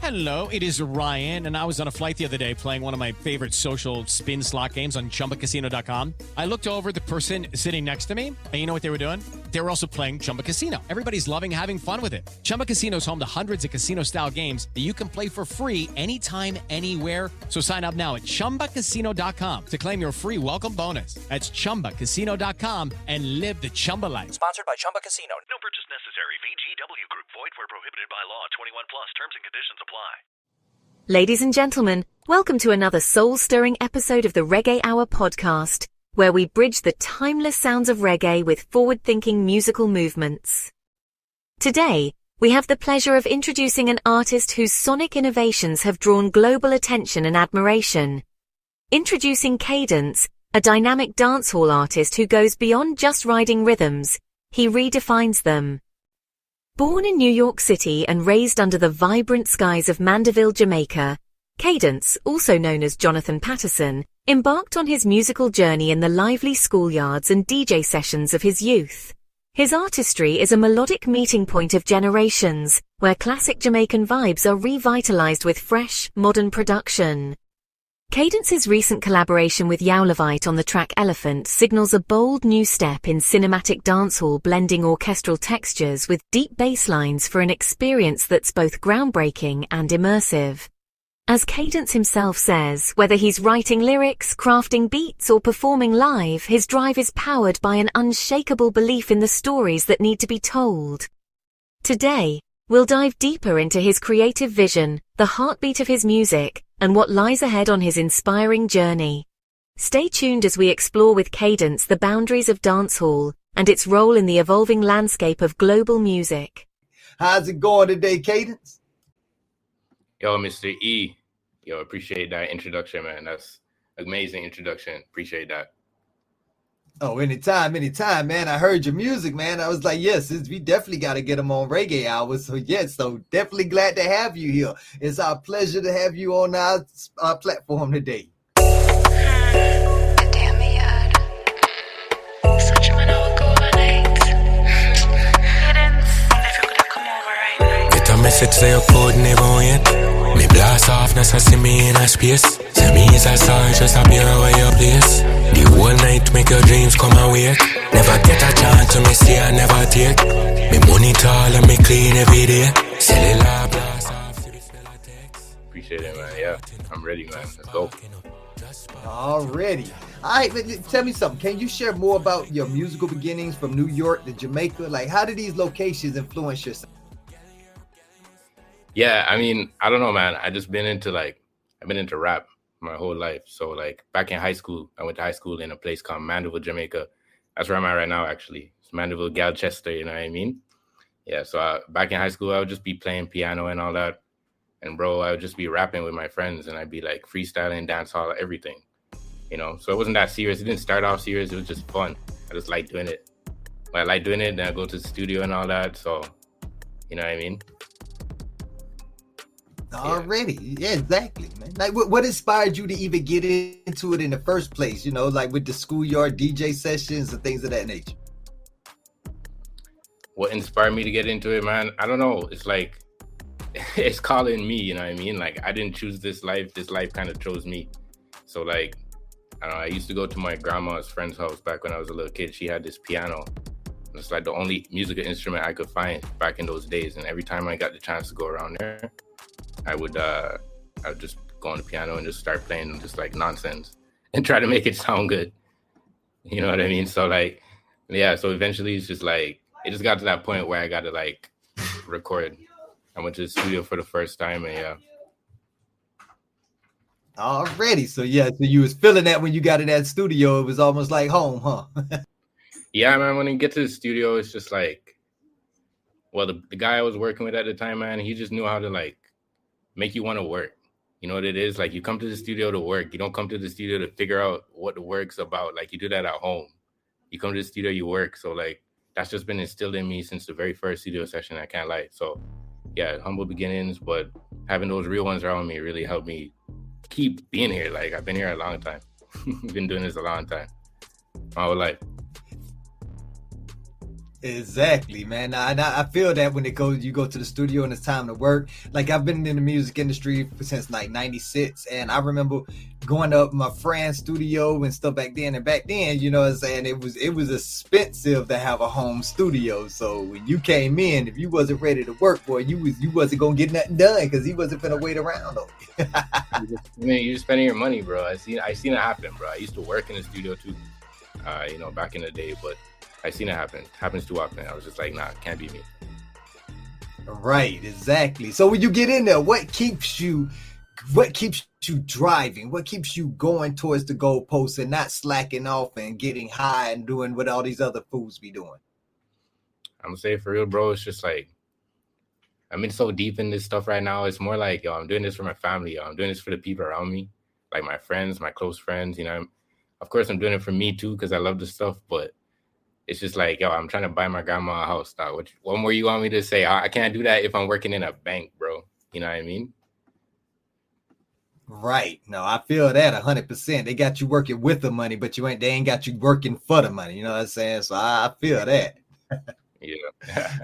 Hello, it is Ryan, and I was on a flight the other day playing one of my favorite social spin slot games on ChumbaCasino.com. I looked over at the person sitting next to me, and you know what they were doing? They were also playing Chumba Casino. Everybody's loving having fun with it. Chumba Casino is home to hundreds of casino-style games that you can play for free anytime, anywhere. So sign up now at ChumbaCasino.com to claim your free welcome bonus. That's ChumbaCasino.com and live the Chumba life. Sponsored by Chumba Casino. No purchase necessary. VGW Group. Void where prohibited by law. 21 plus. Terms and conditions apply. Ladies and gentlemen, welcome to another soul-stirring episode of the Reggae Hour Podcast, where we bridge the timeless sounds of reggae with forward-thinking musical movements. Today, we have the pleasure of introducing an artist whose sonic innovations have drawn global attention and admiration. Introducing KVDENCE, a dynamic dancehall artist who goes beyond just riding rhythms, he redefines them. Born in New York City and raised under the vibrant skies of Mandeville, Jamaica, KVDENCE, also known as Jonathan Patterson, embarked on his musical journey in the lively schoolyards and DJ sessions of his youth. His artistry is a melodic meeting point of generations, where classic Jamaican vibes are revitalized with fresh, modern production. KVDENCE's recent collaboration with YowLevite on the track Elephant signals a bold new step in cinematic dancehall, blending orchestral textures with deep bass lines for an experience that's both groundbreaking and immersive. As KVDENCE himself says, whether he's writing lyrics, crafting beats, or performing live, his drive is powered by an unshakable belief in the stories that need to be told. Today, we'll dive deeper into his creative vision, the heartbeat of his music, and what lies ahead on his inspiring journey. Stay tuned as we explore with KVDENCE the boundaries of dancehall and its role in the evolving landscape of global music. How's it going today, KVDENCE? Yo, Mr. E. Yo, appreciate that introduction, man. That's amazing introduction. Appreciate that. Oh, anytime, man. I heard your music, man. I was like, yes, we definitely got to get him on Reggae Hour. So, yes, so definitely glad to have you here. It's our pleasure to have you on our platform today. Message say you could never wait. Me blast off, now see me in a space. Say me is a star, just a mirror where your place. The whole night make your dreams come and wake. Never get a chance to me see I never take. Me money tall and me clean every day. Cellular blast off, see this fella text. Appreciate it, man. Yeah, I'm ready, man. Let's go. Already. All right, tell me something. Can you share more about your musical beginnings from New York to Jamaica? Like, how did these locations influence your sound? Yeah, I mean, I don't know, man. I've been into rap my whole life. So like back in high school, I went to high school in a place called Mandeville, Jamaica. That's where I'm at right now, actually. It's Mandeville, Galchester, you know what I mean? Yeah, so back in high school, I would just be playing piano and all that. And bro, I would just be rapping with my friends and I'd be like freestyling, dancehall, everything, you know? So it wasn't that serious. It didn't start off serious. It was just fun. I just like doing it. When I like doing it, then I go to the studio and all that. So, you know what I mean? Already. Yeah, exactly, man. Like what inspired you to even get into it in the first place, you know, like with the schoolyard DJ sessions and things of that nature? What inspired me to get into it, man? I don't know. It's like, it's calling me, you know what I mean? Like, I didn't choose this life kind of chose me. So like, I don't know, I used to go to my grandma's friend's house back when I was a little kid. She had this piano. And it's like the only musical instrument I could find back in those days. And every time I got the chance to go around there, I would just go on the piano and just start playing just like nonsense and try to make it sound good. You know what I mean? So like, yeah, so eventually it's just like, it just got to that point where I got to like record. I went to the studio for the first time and yeah. Already. So yeah, so you was feeling that when you got in that studio, it was almost like home, huh? Yeah, man, when you get to the studio, it's just like, well, the guy I was working with at the time, man, he just knew how to like make you want to work. You know what it is? Like you come to the studio to work. You don't come to the studio to figure out what the work's about. Like you do that at home. You come to the studio, you work. So like, that's just been instilled in me since the very first studio session. I can't lie. So yeah, humble beginnings, but having those real ones around me really helped me keep being here. Like I've been here a long time. Been doing this a long time. My whole life. Exactly, man. I feel that when you go to the studio and it's time to work. Like I've been in the music industry since like '96, and I remember going up my friend's studio and stuff back then. And back then, you know what I'm saying, it was expensive to have a home studio. So when you came in, if you wasn't ready to work, boy, you wasn't gonna get nothing done because he wasn't gonna wait around on you. You're just spending your money, bro. I seen it happen, bro. I used to work in the studio too, back in the day, but I seen it happen. It happens too often. I was just like, nah, can't be me. Right, exactly. So when you get in there, what keeps you driving? What keeps you going towards the goalpost and not slacking off and getting high and doing what all these other fools be doing? I'm gonna say for real, bro. It's just like I'm in so deep in this stuff right now. It's more like, yo, I'm doing this for my family. Yo, I'm doing this for the people around me, like my friends, my close friends. You know, of course, I'm doing it for me too because I love this stuff, but it's just like, yo, I'm trying to buy my grandma a house, dog. What more you want me to say? I can't do that if I'm working in a bank, bro. You know what I mean? Right. No, I feel that 100%. They got you working with the money, but they ain't got you working for the money. You know what I'm saying? So I feel that. Yeah.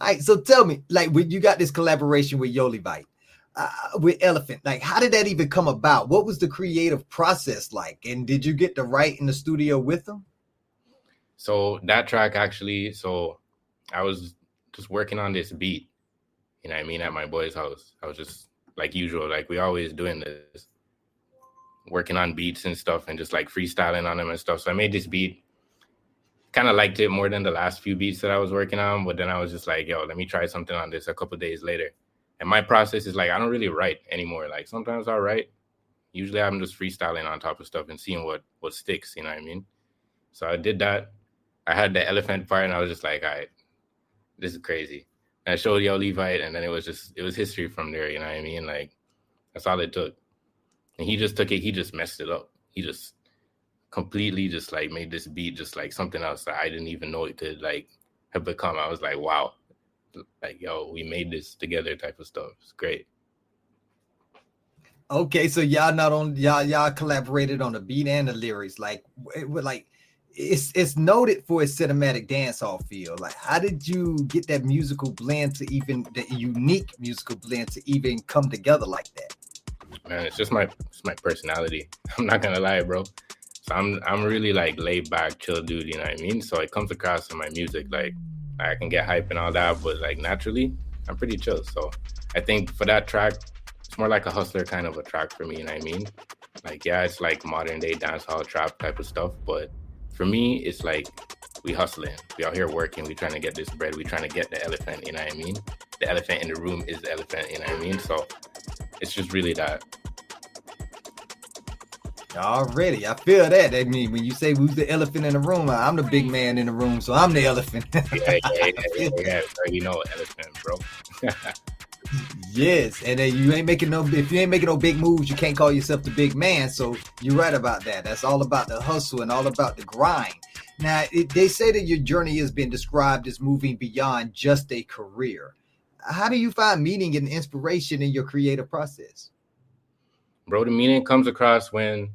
All right. So tell me, like, when you got this collaboration with YowLevite, with Elephant, like, how did that even come about? What was the creative process like? And did you get to write in the studio with them? So that track actually, I was just working on this beat, you know what I mean, at my boy's house. I was just like usual, like we always doing this, working on beats and stuff and just like freestyling on them and stuff. So I made this beat, kind of liked it more than the last few beats that I was working on. But then I was just like, yo, let me try something on this a couple days later. And my process is like, I don't really write anymore. Like sometimes I'll write. Usually I'm just freestyling on top of stuff and seeing what sticks, you know what I mean? So I did that. I had the elephant part and I was just like, all right, this is crazy. And I showed YowLevite and then it was history from there, you know what I mean? Like, that's all it took. And he just took it, he just messed it up. He just completely just like made this beat just like something else that I didn't even know it could like have become. I was like, wow, like, yo, we made this together type of stuff. It's great. Okay, so y'all collaborated on the beat and the lyrics. Like, it's noted for its cinematic dancehall feel. Like, how did you get that musical blend to even the unique musical blend to even come together like that? Man, it's my personality. I'm not gonna lie, bro. So I'm really like laid back, chill dude. You know what I mean? So it comes across in my music. Like I can get hype and all that, but like naturally, I'm pretty chill. So I think for that track, it's more like a hustler kind of a track for me. You know what I mean? Like, yeah, it's like modern day dancehall trap type of stuff, but for me, it's like we hustling. We out here working. We trying to get this bread. We trying to get the elephant. You know what I mean? The elephant in the room is the elephant. You know what I mean? So it's just really that. Already, I feel that. I mean, when you say who's the elephant in the room, I'm the big man in the room, so I'm the elephant. yeah. You know, elephant, bro. Yes, and then if you ain't making no big moves, you can't call yourself the big man. So you're right about that. That's all about the hustle and all about the grind. Now, they say that your journey has been described as moving beyond just a career. How do you find meaning and inspiration in your creative process? Bro, the meaning comes across when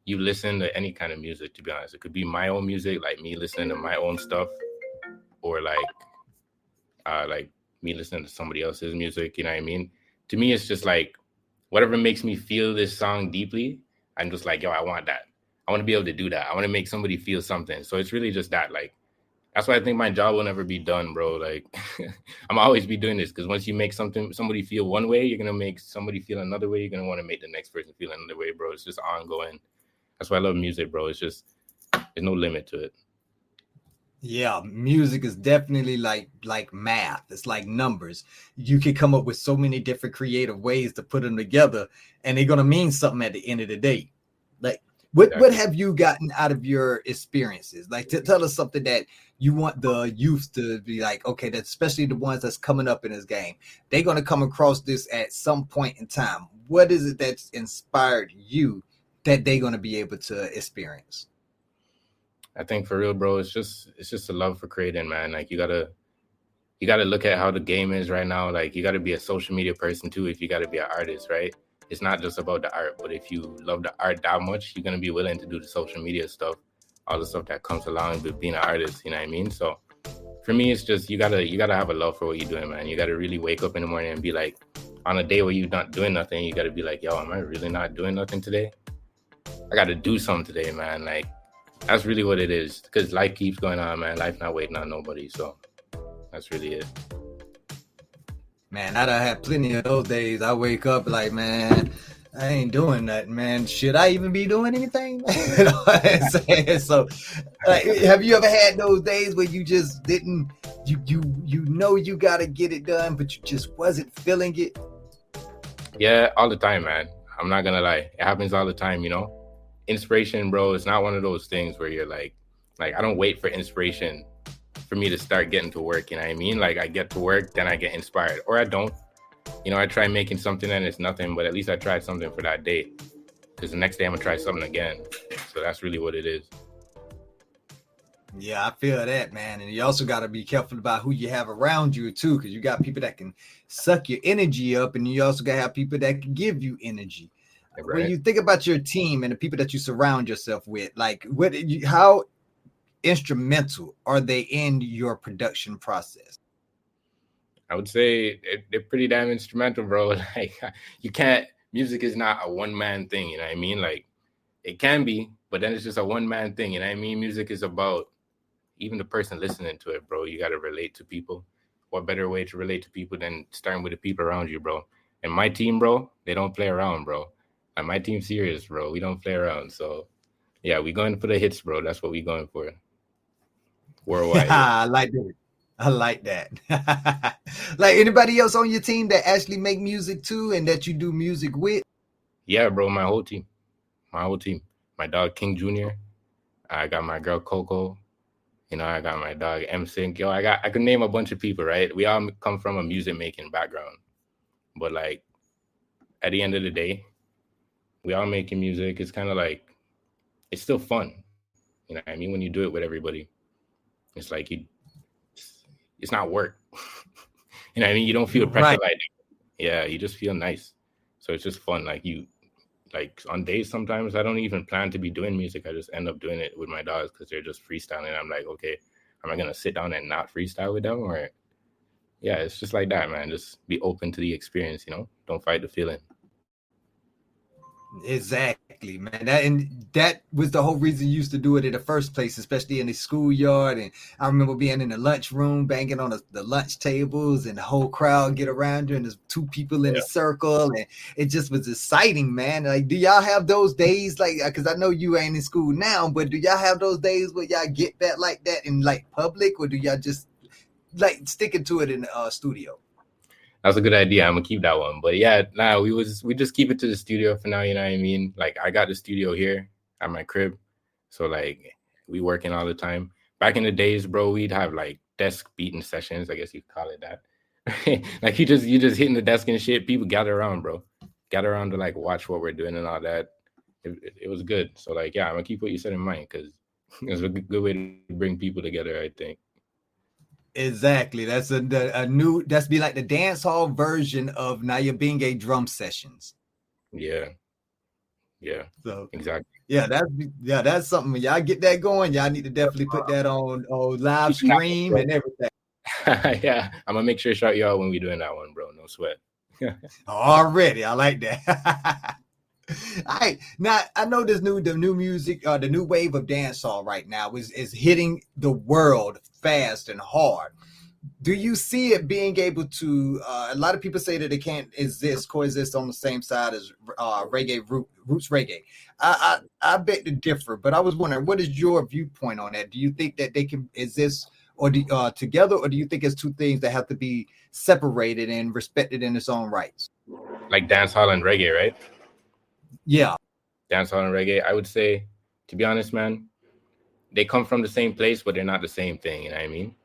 you listen to any kind of music, to be honest. It could be my own music, like me listening to my own stuff, or like me listening to somebody else's music, you know what I mean? To me, it's just like whatever makes me feel this song deeply, I'm just like, yo, I want that. I want to be able to do that. I want to make somebody feel something. So it's really just that. Like, that's why I think my job will never be done, bro. Like, I'm always be doing this because once you make somebody feel one way, you're going to make somebody feel another way. You're going to want to make the next person feel another way, bro. It's just ongoing. That's why I love music, bro. It's just, there's no limit to it. Yeah, music is definitely like math. It's like numbers. You can come up with so many different creative ways to put them together, and they're gonna mean something at the end of the day. Like, what have you gotten out of your experiences? Like, tell us something that you want the youth to be like, okay, that's especially the ones that's coming up in this game. They're gonna come across this at some point in time. What is it that's inspired you that they're gonna be able to experience? I think for real, bro, it's just a love for creating, man. Like you gotta look at how the game is right now. Like you gotta be a social media person too if you gotta be an artist, right? It's not just about the art, but if you love the art that much, you're gonna be willing to do the social media stuff all the stuff that comes along with being an artist, you know what I mean? So for me, it's just you gotta have a love for what you're doing, man. You gotta really wake up in the morning and be like, on a day where you're not doing nothing, you gotta be like, yo, am I really not doing nothing today? I gotta do something today, man. Like, that's really what it is. Because life keeps going on, man. Life not waiting on nobody. So that's really it. Man, I done had plenty of those days. I wake up like, man, I ain't doing nothing, man. Should I even be doing anything? You know what I'm saying? So, have you ever had those days where you just didn't, you know you got to get it done, but you just wasn't feeling it? Yeah, all the time, man. I'm not going to lie. It happens all the time, you know? Inspiration, bro, it's not one of those things where you're like, I don't wait for inspiration for me to start getting to work, you know what I mean? Like, I get to work, then I get inspired. Or I don't. You know, I try making something and it's nothing, but at least I tried something for that day. Because the next day I'm going to try something again. So that's really what it is. Yeah, I feel that, man. And you also got to be careful about who you have around you, too, because you got people that can suck your energy up, and you also got to have people that can give you energy. Right. When you think about your team and the people that you surround yourself with, like, how instrumental are they in your production process? I would say they're pretty damn instrumental, bro. Like, music is not a one-man thing, you know what I mean? Like, it can be, but then it's just a one-man thing, you know what I mean? Music is about even the person listening to it, bro. You got to relate to people. What better way to relate to people than starting with the people around you, bro? And my team, bro, they don't play around, bro. And my team's serious, bro. We don't play around. So, yeah, we going for the hits, bro. That's what we going for. Worldwide. I like that. Like, anybody else on your team that actually make music too and that you do music with? Yeah, bro, my whole team. My dog King Jr. I got my girl Coco. You know, I got my dog M Sync. Yo, I could name a bunch of people, right? We all come from a music making background. But like, at the end of the day, we all making music. It's kind of like, it's still fun. You know what I mean? When you do it with everybody, it's like it's not work. You know what I mean? You don't feel pressure, right? Like, yeah, you just feel nice. So it's just fun. Like on days, sometimes I don't even plan to be doing music. I just end up doing it with my dogs because they're just freestyling. I'm like, okay, am I going to sit down and not freestyle with them? Or, yeah, it's just like that, man. Just be open to the experience, you know? Don't fight the feeling. Exactly, man. That was the whole reason you used to do it in the first place, especially in the schoolyard. And I remember being in the lunchroom, banging on the lunch tables, and the whole crowd get around you, and there's two people in a circle, and it just was exciting, man. Like, do y'all have those days, like, because I know you ain't in school now, but do y'all have those days where y'all get that like that in like public, or do y'all just like sticking to it in the studio? That's a good idea. I'm gonna keep that one. But yeah, we just keep it to the studio for now, you know what I mean? Like, I got the studio here at my crib. So like, we working all the time. Back in the days, bro, we'd have like desk beating sessions, I guess you could call it that. Like, you just hitting the desk and shit. People gather around, bro. Gather around to like watch what we're doing and all that. It was good. So like, yeah, I'm gonna keep what you said in mind, because it's a good way to bring people together, I think. Exactly. That's a new, that's be like the dancehall version of Nyabinghe drum sessions. Yeah. So exactly. Yeah, that's something. When y'all get that going, y'all need to definitely put that on live stream and everything. Yeah, I'm gonna make sure to shout you out when we're doing that one, bro. No sweat. Already, I like that. All right, now I know the new music, the new wave of dancehall right now is hitting the world fast and hard. Do you see it being able to? A lot of people say that it can't coexist on the same side as reggae, roots reggae. I beg to differ, but I was wondering, what is your viewpoint on that? Do you think that they can exist or together, or do you think it's two things that have to be separated and respected in its own rights? Like dancehall and reggae, right? Yeah. Dancehall and reggae, I would say, to be honest, man, they come from the same place, but they're not the same thing, you know what I mean?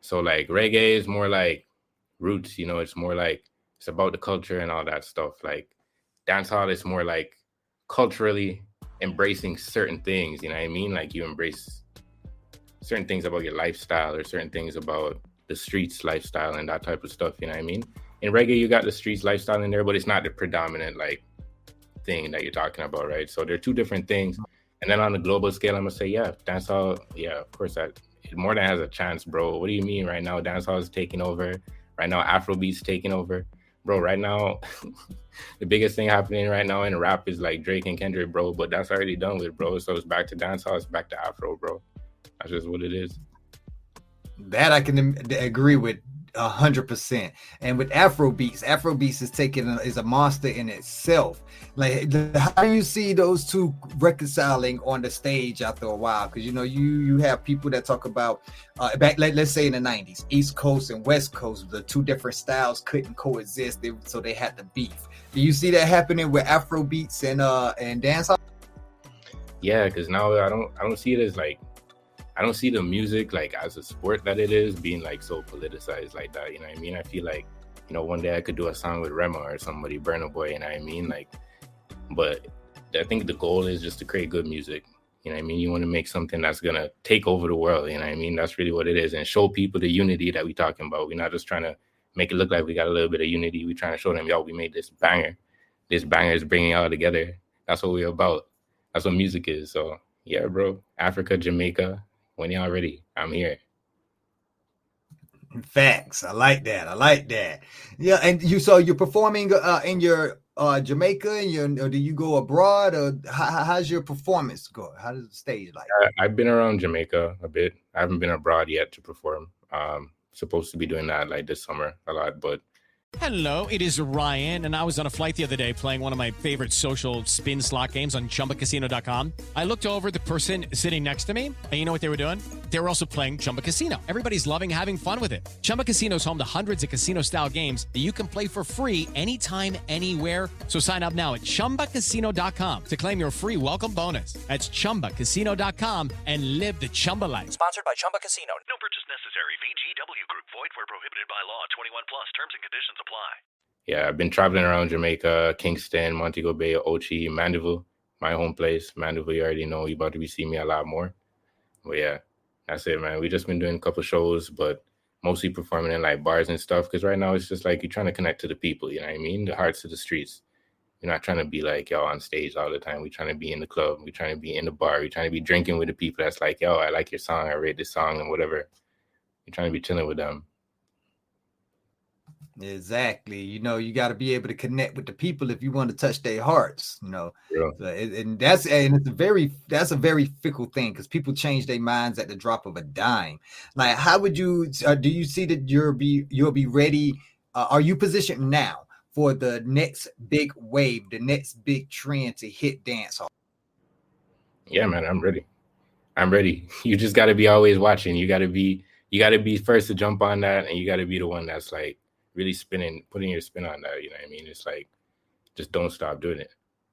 So like, reggae is more like roots, you know, it's more like, it's about the culture and all that stuff. Like, dancehall is more like culturally embracing certain things, you know what I mean? Like, you embrace certain things about your lifestyle or certain things about the streets lifestyle and that type of stuff, you know what I mean? In reggae, you got the streets lifestyle in there, but it's not the predominant like thing that you're talking about, right? So they're two different things, And then on the global scale, I'm gonna say, yeah, dancehall, yeah, of course, that it more than has a chance, bro. What do you mean right now? Dancehall is taking over. Right now, Afrobeat's taking over, bro. Right now, the biggest thing happening right now in rap is like Drake and Kendrick, bro. But that's already done with, bro. So it's back to dancehall. It's back to Afro, bro. That's just what it is. That I can agree with 100%. And with Afrobeats is a monster in itself. Like, how do you see those two reconciling on the stage after a while? Because you have people that talk about let's say in the 90s, East Coast and West Coast, the two different styles couldn't coexist, so they had to beef. Do you see that happening with Afrobeats and dancehall? Yeah, because now I don't see it as like, I don't see the music like as a sport that it is being like so politicized like that. You know what I mean? I feel like, one day I could do a song with Rema or somebody, Burna Boy, you know what I mean? Like, but I think the goal is just to create good music. You know what I mean? You want to make something that's going to take over the world. You know what I mean? That's really what it is. And show people the unity that we're talking about. We're not just trying to make it look like we got a little bit of unity. We're trying to show them, yo, we made this banger. This banger is bringing y'all together. That's what we're about. That's what music is. So, yeah, bro. Africa, Jamaica. When y'all ready, I'm here. Facts. I like that. Yeah, and you're performing in your Jamaica, and or do you go abroad, or how's your performance go? How does the stage like? I've been around Jamaica a bit. I haven't been abroad yet to perform. Supposed to be doing that like this summer a lot, but Hello, it is Ryan, and I was on a flight the other day playing one of my favorite social spin slot games on chumbacasino.com. I looked over at the person sitting next to me, and you know what they were doing? They were also playing Chumba Casino. Everybody's loving having fun with it. Chumba Casino is home to hundreds of casino-style games that you can play for free anytime, anywhere. So sign up now at chumbacasino.com to claim your free welcome bonus. That's chumbacasino.com and live the Chumba life. Sponsored by Chumba Casino. No purchase necessary. VGW Group. Void where prohibited by law. 21 plus. Terms and conditions apply. Yeah, I've been traveling around Jamaica, Kingston, Montego Bay, Ochi, Mandeville, my home place. Mandeville, you already know, you're about to be seeing me a lot more. But yeah, that's it, man. We just been doing a couple shows, but mostly performing in like bars and stuff. Because right now it's just like you're trying to connect to the people, you know what I mean? The hearts of the streets. You're not trying to be like, yo, on stage all the time. We're trying to be in the club. We're trying to be in the bar. We're trying to be drinking with the people that's like, yo, I like your song. I read this song and whatever. You're trying to be chilling with them. Exactly. You got to be able to connect with the people if you want to touch their hearts. Yeah. So, and that's a very fickle thing, because people change their minds at the drop of a dime. Like, how would you? Do you see that you'll be ready? Are you positioned now for the next big wave, the next big trend to hit dancehall? Yeah, man, I'm ready. You just got to be always watching. You got to be first to jump on that, and you got to be the one that's like really putting your spin on that. You know what I mean? It's like, just don't stop doing it.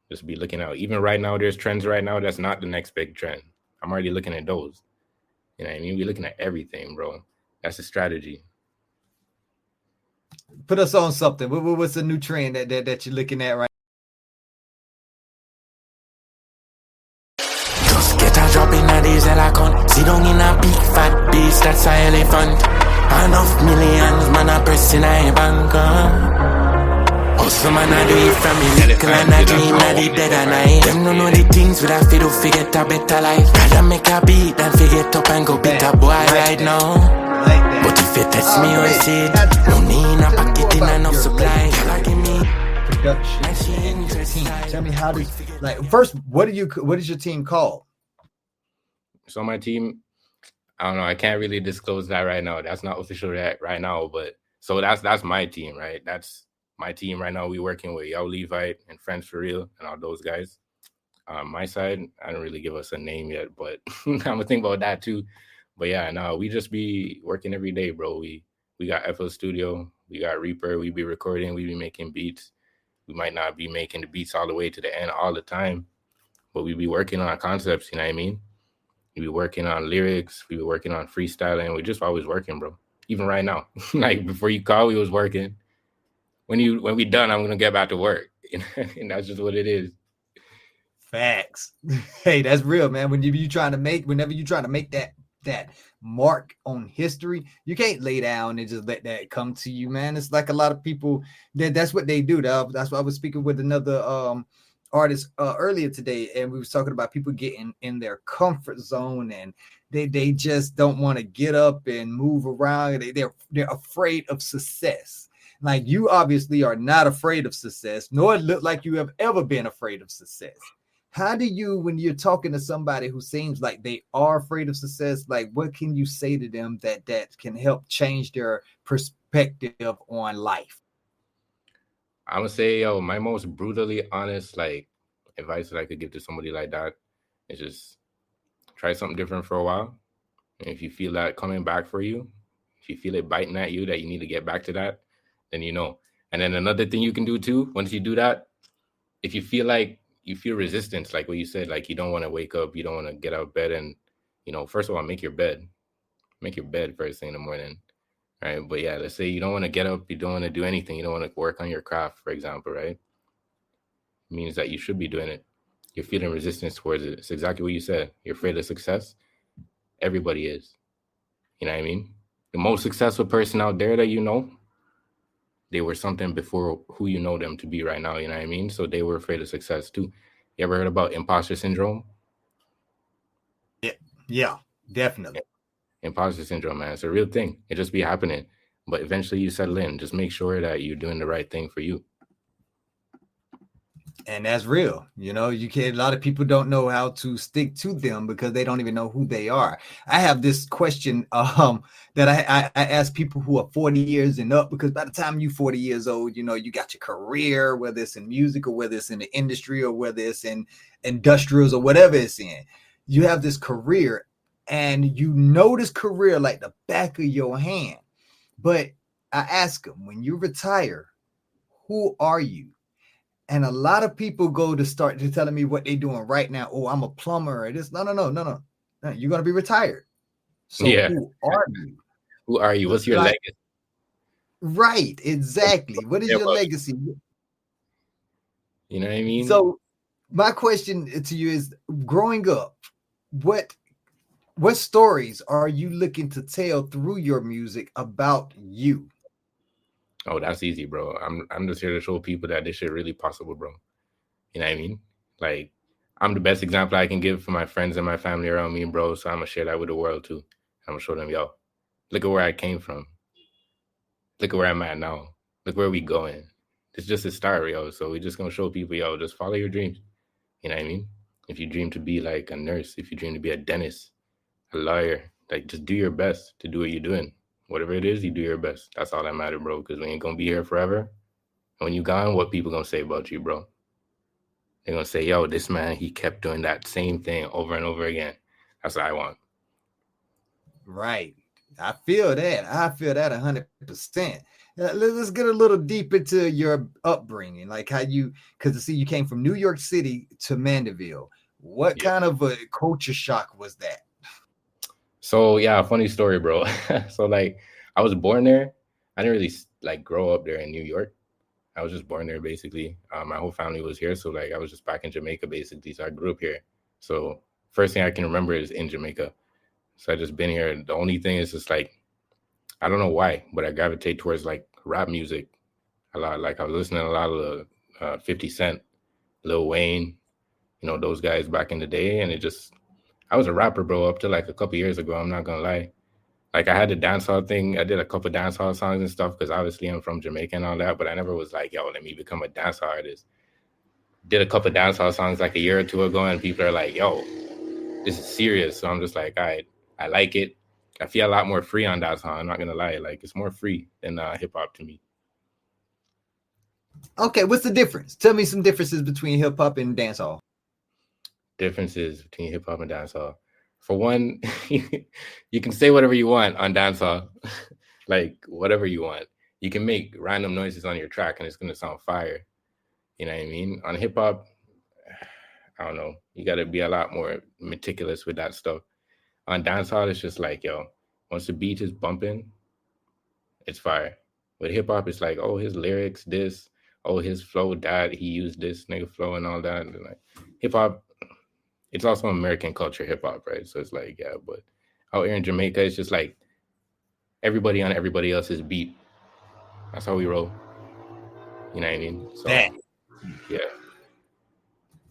Just be looking out. Even right now, there's trends right now that's not the next big trend. I'm already looking at those. You know what I mean? We're looking at everything, bro. That's a strategy. Put us on something. What's the new trend that you're looking at right now? Just get a drop in a diesel account. Sit down in a big fat beast, that's a elephant. Enough millions, man, I press in a bank. Also, man, I do it from me little and I dream of the dead and night. Them don't know the things we have to do, forget a better life. Rather make a beat than forget up and go beat a boy right now. But if you test me or see it, no need a packet in enough supply. Give me production. Tell me how does, like, first, what is your team called? So my team, I don't know. I can't really disclose that right now. That's not official right now. But so that's my team, right? That's my team right now. We working with YowLevite and Friends for Real and all those guys. My side, I don't really give us a name yet, but I'm gonna think about that too. But yeah, no, we just be working every day, bro. We got FL Studio, we got Reaper. We be recording, we be making beats. We might not be making the beats all the way to the end all the time, but we be working on concepts. You know what I mean? We be working on lyrics. We be working on freestyling. We just always working, bro. Even right now, like before you call, we was working. When we done, I'm gonna get back to work, and that's just what it is. Facts. Hey, that's real, man. Whenever you trying to make that mark on history, you can't lay down and just let that come to you, man. It's like a lot of people that's what they do. That's why I was speaking with another artist earlier today, and we was talking about people getting in their comfort zone, and they just don't want to get up and move around. They're afraid of success. Like, you obviously are not afraid of success, nor look like you have ever been afraid of success. How do you, when you're talking to somebody who seems like they are afraid of success, like, what can you say to them that can help change their perspective on life? I'm gonna say, yo, my most brutally honest like advice that I could give to somebody like that is just try something different for a while. And if you feel that coming back for you, if you feel it biting at you that you need to get back to that, then you know. And then another thing you can do too, once you do that, if you feel like you feel resistance, like what you said, like you don't want to wake up, you don't want to get out of bed, and first of all, make your bed first thing in the morning, right? But yeah, let's say you don't want to get up, you don't want to do anything, you don't want to work on your craft, for example, right? It means that you should be doing it. You're feeling resistance towards it. It's exactly what you said. You're afraid of success. Everybody is. You know what I mean? The most successful person out there that you know, they were something before who you know them to be right now. You know what I mean? So they were afraid of success too. You ever heard about imposter syndrome? Yeah, definitely. Imposter syndrome, man. It's a real thing. It just be happening. But eventually you settle in. Just make sure that you're doing the right thing for you. And that's real. You can't, a lot of people don't know how to stick to them because they don't even know who they are. I have this question that I ask people who are 40 years and up, because by the time you're 40 years old, you got your career, whether it's in music or whether it's in the industry or whether it's in industrials or whatever it's in. You have this career, and you know this career like the back of your hand. But I ask them, when you retire, who are you? And a lot of people go to start to telling me what they're doing right now. Oh, I'm a plumber. This no. You're gonna be retired. So yeah. Who are you? Who are you? What's your legacy? Right, exactly. What is your legacy? You know what I mean? So my question to you is, growing up, what stories are you looking to tell through your music about you? Oh, that's easy, bro. I'm just here to show people that this shit really possible, bro. You know what I mean? Like, I'm the best example I can give for my friends and my family around me, bro. So I'm gonna share that with the world too. I'm gonna show them, yo, look at where I came from. Look at where I'm at now. Look where we going. It's just a start, yo. So we're just gonna show people, yo, just follow your dreams. You know what I mean? If you dream to be like a nurse, if you dream to be a dentist, a lawyer, like, just do your best to do what you're doing. Whatever it is, you do your best. That's all that matters, bro, because we ain't gonna be here forever. And when you gone, what people gonna say about you, bro? They're gonna say, yo, this man, he kept doing that same thing over and over again. That's what I want. Right. I feel that 100%. Let's get a little deep into your upbringing, like how because you came from New York City to Mandeville. What kind of a culture shock was that? So yeah, funny story, bro. So like, I was born there. I didn't really like grow up there in New York. I was just born there basically. My whole family was here, so like I was just back in Jamaica basically. So I grew up here. So first thing I can remember is in Jamaica. So I just been here. The only thing is just like, I don't know why, but I gravitate towards like rap music a lot. Like I was listening to a lot of the 50 Cent, Lil Wayne, those guys back in the day, and I was a rapper, bro, up to like a couple years ago. I'm not gonna lie. Like I had the dancehall thing. I did a couple dancehall songs and stuff because obviously I'm from Jamaica and all that. But I never was like, yo, let me become a dancehall artist. Did a couple dancehall songs like a year or two ago, and people are like, yo, this is serious. So I'm just like, all right, I like it. I feel a lot more free on dancehall. I'm not gonna lie. Like it's more free than hip hop to me. Okay, what's the difference? Tell me some differences between hip hop and dancehall. Differences between hip hop and dancehall. For one, you can say whatever you want on dancehall, like whatever you want. You can make random noises on your track and it's gonna sound fire. You know what I mean? On hip hop, I don't know. You got to be a lot more meticulous with that stuff. On dancehall, it's just like, yo, once the beat is bumping, it's fire. With hip hop, it's like, oh, his lyrics, this, oh, his flow, that, he used this nigga flow and all that. And like hip hop, it's also American culture, hip hop, right? So it's like, yeah, but out here in Jamaica, it's just like everybody on everybody else's beat. That's how we roll. You know what I mean? So, yeah.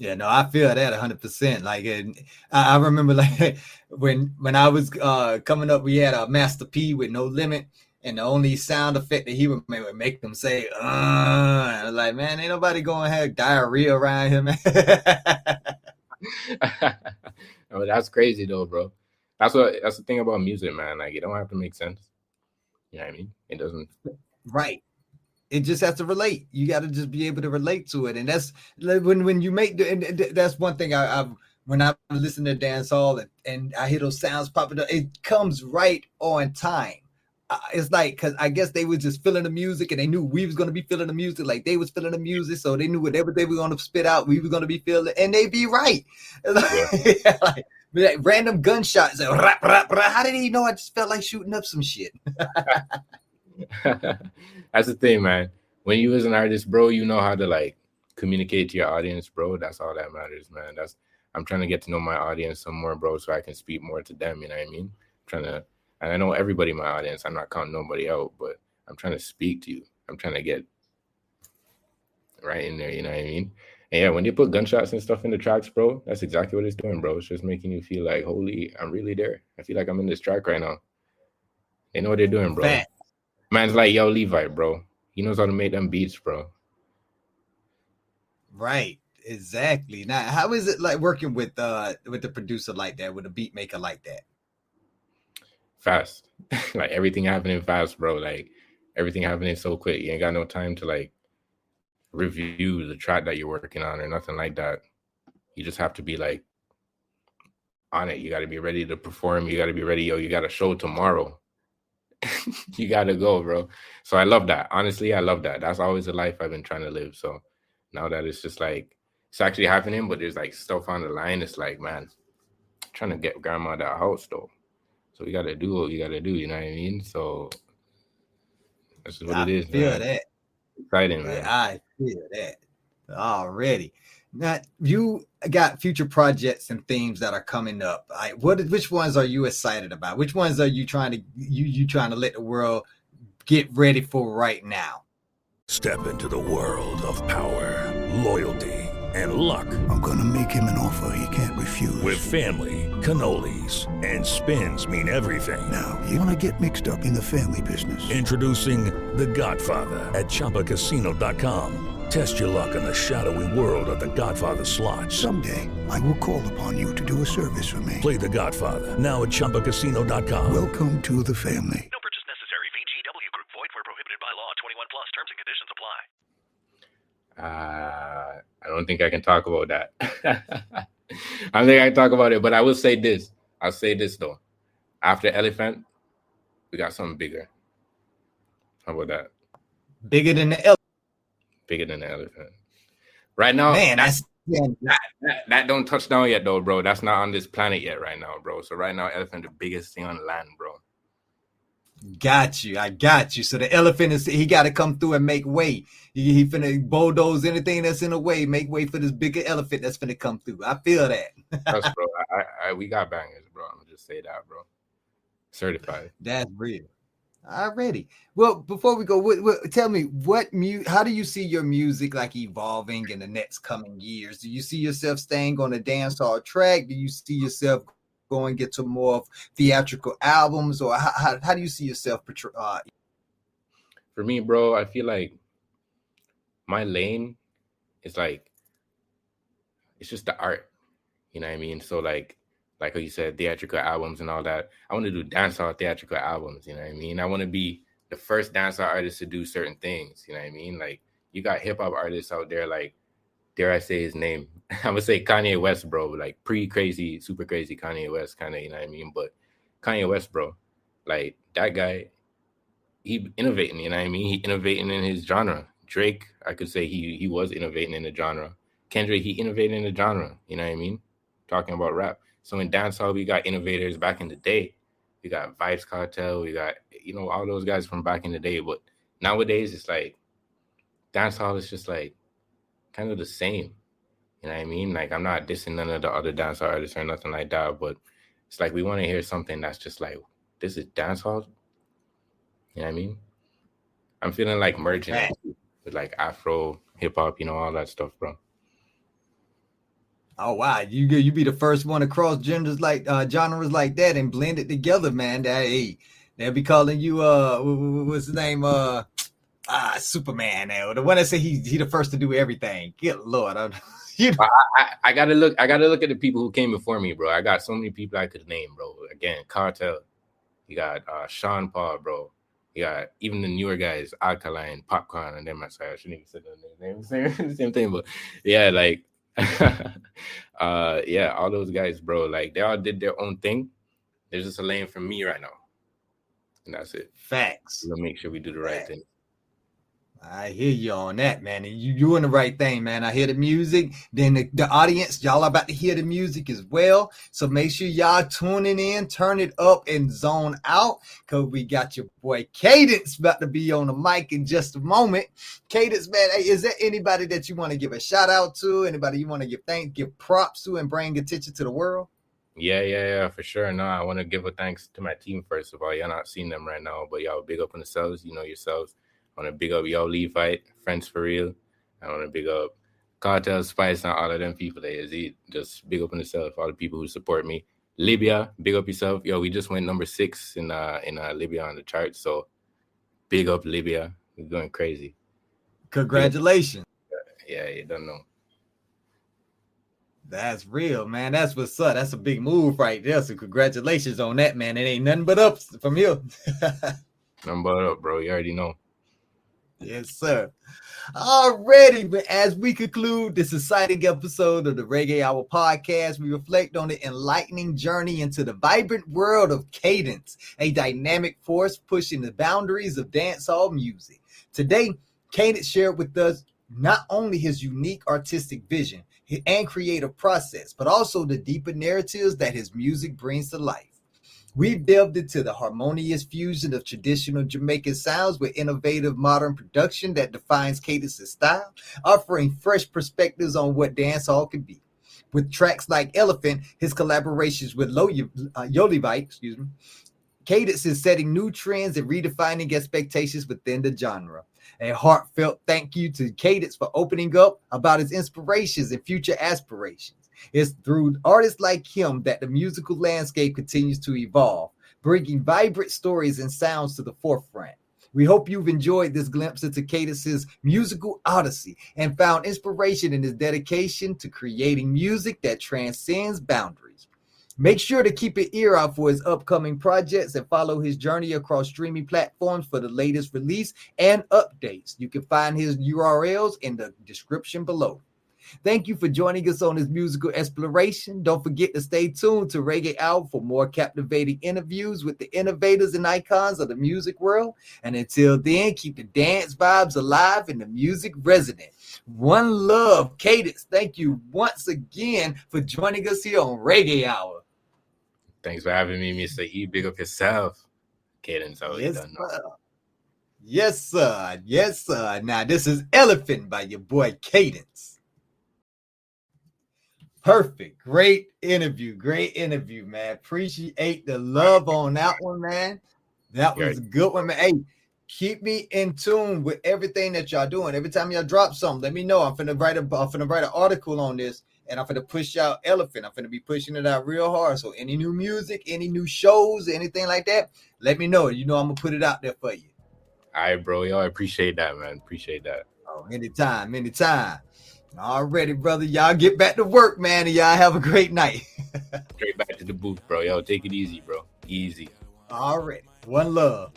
Yeah, no, I feel that 100%. Like, and I remember like when I was coming up, we had a Master P with No Limit, and the only sound effect that he would make them say, I was like, man, ain't nobody going to have diarrhea around here, man. Oh, that's crazy though, bro. That's the thing about music, man. Like, it don't have to make sense. You know what I mean? It doesn't. Right. It just has to relate. You got to just be able to relate to it, and that's when you make that's one thing I when I listen to dancehall and I hear those sounds popping up, it comes right on time. It's like, because I guess they were just feeling the music, and they knew we was going to be feeling the music like they was feeling the music, so they knew whatever they were going to spit out, we were going to be feeling, and they be right. Yeah. like random gunshots, like, rap, rap, rap. How did he know? I just felt like shooting up some shit. That's the thing, man. When you as an artist, bro, you know how to like communicate to your audience, bro. That's all that matters, man. I'm trying to get to know my audience some more, bro, so I can speak more to them. You know what I mean? And I know everybody in my audience. I'm not counting nobody out, but I'm trying to speak to you. I'm trying to get right in there. You know what I mean? And yeah, when they put gunshots and stuff in the tracks, bro, that's exactly what it's doing, bro. It's just making you feel like, holy, I'm really there. I feel like I'm in this track right now. They know what they're doing, bro. Fact. Man's like YowLevite, bro. He knows how to make them beats, bro. Right. Exactly. Now, how is it like working with the producer like that, with a beat maker like that? Fast. Like, everything happening fast, bro. Like, everything happening so quick. You ain't got no time to like review the track that you're working on or nothing like that. You just have to be like on it. You got to be ready to perform. You got to be ready. Yo, you got a show tomorrow. You got to go, bro. So I love that. Honestly, I love that. That's always the life I've been trying to live. So now that it's just like, it's actually happening, but there's like stuff on the line. It's like, man, I'm trying to get grandma out of the house though. So we got to do what we got to do. You know what I mean? So that's what it is, man. I feel that. Exciting, man. I feel that already. Now, you got future projects and themes that are coming up. Which ones are you excited about? Which ones are you trying to let the world get ready for right now? Step into the world of power, loyalty, and luck. I'm gonna make him an offer he can't refuse. With family, cannolis, and spins mean everything. Now, you wanna get mixed up in the family business. Introducing The Godfather at ChumbaCasino.com. Test your luck in the shadowy world of The Godfather slot. Someday, I will call upon you to do a service for me. Play The Godfather now at ChumbaCasino.com. Welcome to the family. No purchase necessary. VGW Group. Void where prohibited by law. 21 plus. Terms and conditions apply. I don't think I can talk about that. I don't think I can talk about it, but I will say this. I'll say this though. After Elephant, we got something bigger. How about that? Bigger than the elephant. Bigger than the elephant. Right now, Man, that don't touch down yet though, bro. That's not on this planet yet right now, bro. So right now, elephant the biggest thing on land, bro. Got you. I got you. So the elephant he got to come through and make way. He finna bulldoze anything that's in the way, make way for this bigger elephant that's finna come through. I feel that. Yes, bro. We got bangers, bro. I'm gonna just say that, bro. Certified. That's real. Already. Well, before we go, tell me how do you see your music like evolving in the next coming years? Do you see yourself staying on the dancehall track? Do you see yourself going get to more of theatrical albums, or how do you see yourself For me, bro, I feel like my lane is like, it's just the art, you know what I mean? So like how you said, theatrical albums and all that. I want to do dancehall theatrical albums, you know what I mean? I want to be the first dancehall artist to do certain things, you know what I mean? Like, you got hip hop artists out there, like, dare I say his name? I'm gonna say Kanye West, bro, like pre-crazy, super crazy Kanye West, kind of, you know what I mean? But Kanye West, bro, like, that guy, he innovating, you know what I mean? He innovating in his genre. Drake, I could say he was innovating in the genre. Kendrick, he innovated in the genre, you know what I mean? Talking about rap. So in dancehall, we got innovators back in the day. We got Vibes Cartel. We got, all those guys from back in the day. But nowadays, it's like dancehall is just like kind of the same. You know what I mean? Like, I'm not dissing none of the other dancehall artists or nothing like that. But it's like we want to hear something that's just like, this is dancehall. You know what I mean? I'm feeling like merging it with like Afro, hip hop, all that stuff, bro. Oh wow, you be the first one to cross genres like genres like that and blend it together, man. They'll be calling you what's his name? Superman now. The one that said he the first to do everything. Good Lord. I gotta look at the people who came before me, bro. I got so many people I could name, bro. Again, Cartel. You got Sean Paul, bro. You got even the newer guys, Alkaline, Popcorn, and them. I shouldn't even say their names. Same thing, but yeah, like yeah, all those guys, bro. Like they all did their own thing. There's just a lane for me right now, and that's it. Facts. We'll make sure we do the right thing. I hear you on that, man. And you doing the right thing, man. I hear the music. Then the audience, y'all are about to hear the music as well. So make sure y'all tuning in, turn it up, and zone out. Because we got your boy Cadence about to be on the mic in just a moment. Cadence, man, hey, is there anybody that you want to give a shout out to? Anybody you want to give props to and bring attention to the world? Yeah, for sure. No, I want to give a thanks to my team, first of all. Y'all not seeing them right now, but y'all big up on yourselves. You know yourselves. I want to big up YowLevite, Friends for Real. I want to big up Cartel, Spice, and all of them people there. Just big up on yourself, all the people who support me. Libya, big up yourself. Yo, we just went number 6 in Libya on the chart. So big up Libya. We're going crazy. Congratulations. Yeah, you don't know. That's real, man. That's what's up. That's a big move right there. So congratulations on that, man. It ain't nothing but up from here. Nothing but up, bro. You already know. Yes, sir. Alrighty, but as we conclude this exciting episode of the Reggae Hour Podcast, we reflect on the enlightening journey into the vibrant world of Cadence, a dynamic force pushing the boundaries of dancehall music. Today, Cadence shared with us not only his unique artistic vision and creative process, but also the deeper narratives that his music brings to life. We've delved into the harmonious fusion of traditional Jamaican sounds with innovative modern production that defines Cadence's style, offering fresh perspectives on what dancehall can be. With tracks like Elephant, his collaborations with YowLevite, Cadence is setting new trends and redefining expectations within the genre. A heartfelt thank you to Cadence for opening up about his inspirations and future aspirations. It's through artists like him that the musical landscape continues to evolve, bringing vibrant stories and sounds to the forefront. We hope you've enjoyed this glimpse into Cadence's musical odyssey and found inspiration in his dedication to creating music that transcends boundaries. Make sure to keep an ear out for his upcoming projects and follow his journey across streaming platforms for the latest release and updates. You can find his URLs in the description below. Thank you for joining us on this musical exploration. Don't forget to stay tuned to Reggae Hour for more captivating interviews with the innovators and icons of the music world. And until then, keep the dance vibes alive and the music resonant. One love, Cadence. Thank you once again for joining us here on Reggae Hour. Thanks for having me, Mr. E. Big up yourself. Cadence, Yes, sir. Yes, sir. Now, this is Elephant by your boy Cadence. Perfect. Great interview, man. Appreciate the love on that one, man. That was a good one, man. Hey, keep me in tune with everything that y'all doing. Every time y'all drop something, let me know. I'm finna write an article on this, and I'm finna push out Elephant. I'm finna be pushing it out real hard. So any new music, any new shows, anything like that, let me know. You know I'm gonna put it out there for you. All right, bro. Yo, I appreciate that, man. Appreciate that. Oh, anytime. Alrighty, brother. Y'all get back to work, man, and y'all have a great night. Straight back to the booth, bro. Yo, take it easy, bro. Easy. Alright. One love.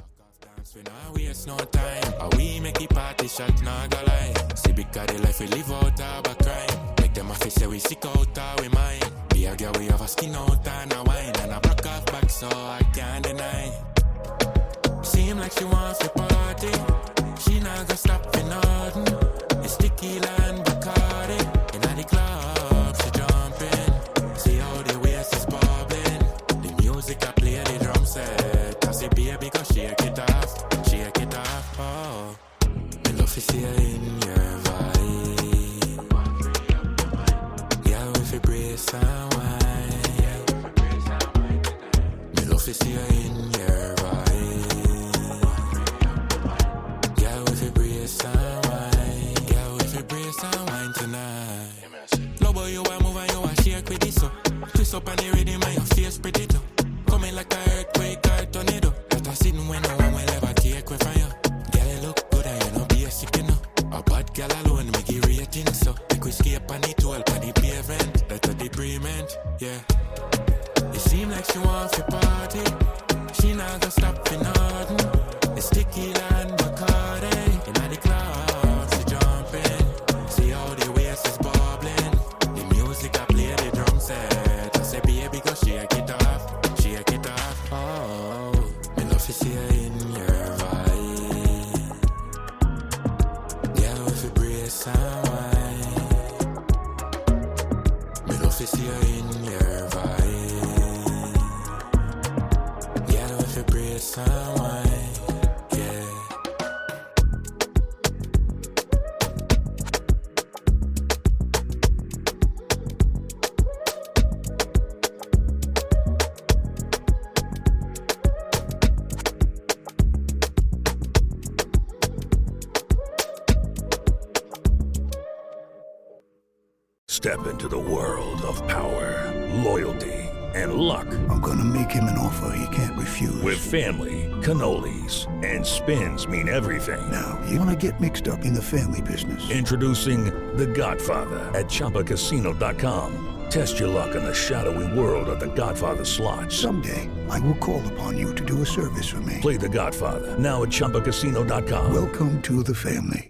We make it party shot, nah go lie. See because the life we live out of a crime. Make them have to say we sick out of we mind. Be a girl, we have a skin out and a wine. And a broke off back so I can't deny. Seem like she wants to party. She not gonna stop for nothing. It's sticky land Bacardi. In the club, she jumping. See how the waist is bubbling. The music I play, the drum set. I say baby, go shake it off. Oh, me love to see you in your vibe. Yeah, if you brace and wine. Me love to see you in your vibe. Yeah, if you brace and wine. Yeah, if you brace on the toll, on the pavement, that's a debris, yeah. It seem like she wants to party. She not gonna stop for nothing. It's tequila and Bacardi. Inna the club, she jumping. See how the waist is bubbling. The music I play, the drum set. I say, baby, go shake it off. Shake it off. Oh, me love to see her in your vibe. Girl, if you brace and wine. Me love to see her in your vibe. Someone, yeah. Step into the world of power, loyalty, and luck. I'm gonna make him an offer he can't refuse. With family, cannolis, and spins mean everything. Now, you wanna get mixed up in the family business. Introducing The Godfather at ChumbaCasino.com. Test your luck in the shadowy world of The Godfather slot. Someday, I will call upon you to do a service for me. Play The Godfather now at ChumbaCasino.com. Welcome to the family.